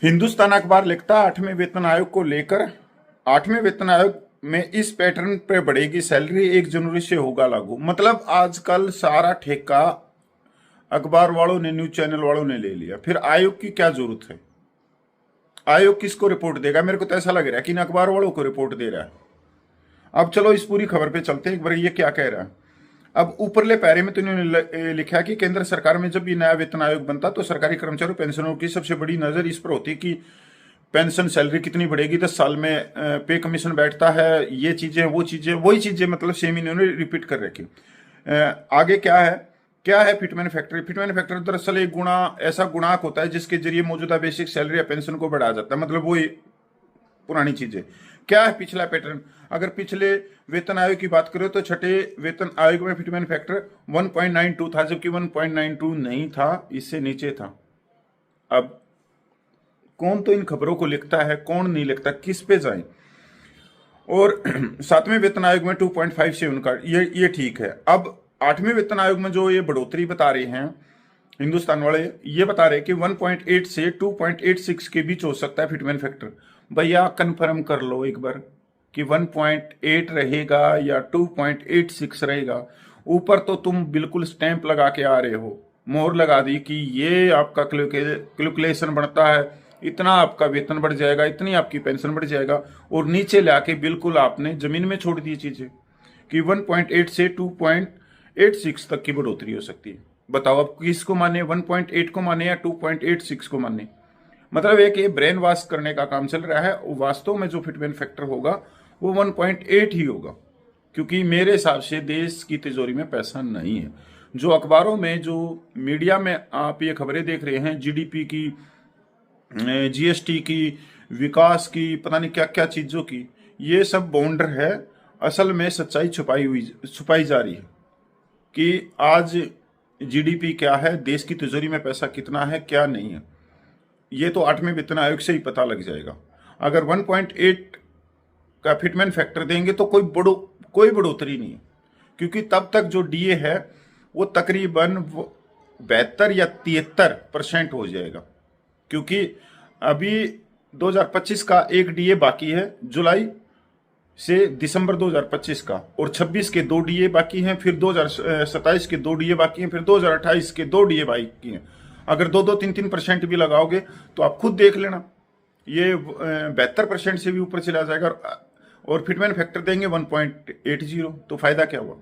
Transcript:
हिंदुस्तान अखबार लिखता है 8वें वेतन आयोग को लेकर, 8वें वेतन आयोग में इस पैटर्न पे बढ़ेगी सैलरी, 1 जनवरी से होगा लागू। मतलब आजकल सारा ठेका अखबार वालों ने, न्यूज चैनल वालों ने ले लिया। फिर आयोग की क्या जरूरत है? आयोग किसको रिपोर्ट देगा? मेरे को तो ऐसा लग रहा है कि इन अखबार वालों को रिपोर्ट दे रहा है। अब चलो इस पूरी खबर पे चलते हैं एक बार, ये क्या कह रहा है। अब ऊपरले पैरे में तो इन्होंने लिखा कि केंद्र सरकार में जब ये नया वेतन आयोग बनता तो सरकारी कर्मचारियों पेंशनरों की सबसे बड़ी नजर इस पर होती कि पेंशन सैलरी कितनी बढ़ेगी, 10 साल में पे कमीशन बैठता है, ये चीजें वो चीजें, वही चीजें मतलब सेम इन्होंने रिपीट कर रखी। आगे क्या है फिटमैन फैक्टर? फिटमैन फैक्टर दरअसल एक गुणा, ऐसा गुणांक होता है जिसके जरिए मौजूदा बेसिक सैलरी या पेंशन को बढ़ाया जाता है। मतलब वही पुरानी चीजें। क्या है पिछला पैटर्न? अगर पिछले वेतन आयोग की बात करें तो छठे वेतन आयोग में फिटमैन फैक्टर 1.92 था, जबकि 1.92 नहीं था, इससे नीचे था। अब कौन तो इन खबरों को लिखता है, कौन नहीं लिखता, किस पे जाए? और 7वें वेतन आयोग में 2.5 से उनका ये ठीक है। अब 8वें वेतन आयोग में जो ये बढ़ोतरी बता रहे हैं हिंदुस्तान वाले, ये बता रहे हैं कि 1.8 से 2.86 के बीच हो सकता है फिटमैन फैक्टर। भैया कंफर्म कर लो एक बार कि 1.8 रहेगा या 2.86 रहेगा। ऊपर तो तुम बिल्कुल स्टैंप लगा के आ रहे हो, मोहर लगा दी कि ये आपका कैलकुलेशन बनता है, इतना आपका वेतन बढ़ जाएगा, इतनी आपकी पेंशन बढ़ जाएगा, और नीचे लाके बिल्कुल आपने जमीन में छोड़ दी चीजें कि 1.8 से 2.86 तक की बढ़ोतरी हो सकती है। बताओ अब किसको माने, 1.8 को माने या 2.86 को माने? मतलब एक ये ब्रेन वॉश करने का काम चल रहा है। वास्तव में जो फिटमैन फैक्टर होगा वो 1.8 ही होगा, क्योंकि मेरे हिसाब से देश की तिजोरी में पैसा नहीं है। जो अखबारों में, जो मीडिया में आप ये खबरें देख रहे हैं, जीडीपी की, जीएसटी की, विकास की, पता नहीं क्या क्या चीजों की, ये सब बॉन्डर है। असल में सच्चाई छुपाई जा रही है कि आज जीडीपी क्या है, देश की तिजोरी में पैसा कितना है, क्या नहीं है। ये तो 8वें वेतन आयोग से ही पता लग जाएगा। अगर 1.8 का फिटमैन फैक्टर देंगे तो कोई बढ़ोतरी नहीं है, क्योंकि तब तक जो डीए है वो तकरीबन 72 या 73% हो जाएगा। क्योंककि अभी 2025 का एक डीए बाकी है, जुलाई से दिसंबर 2025 का, और 26 के 2 डीए बाकी हैं, फिर 2027 के 2 डीए बाकी हैं, फिर 2028 के 2 डीए बाकी हैं। अगर 2-3% भी लगाओगे तो आप खुद देख लेना, ये 72% से भी ऊपर चला जाएगा। और फिटमैन फैक्टर देंगे 1.80, तो फायदा क्या हुआ?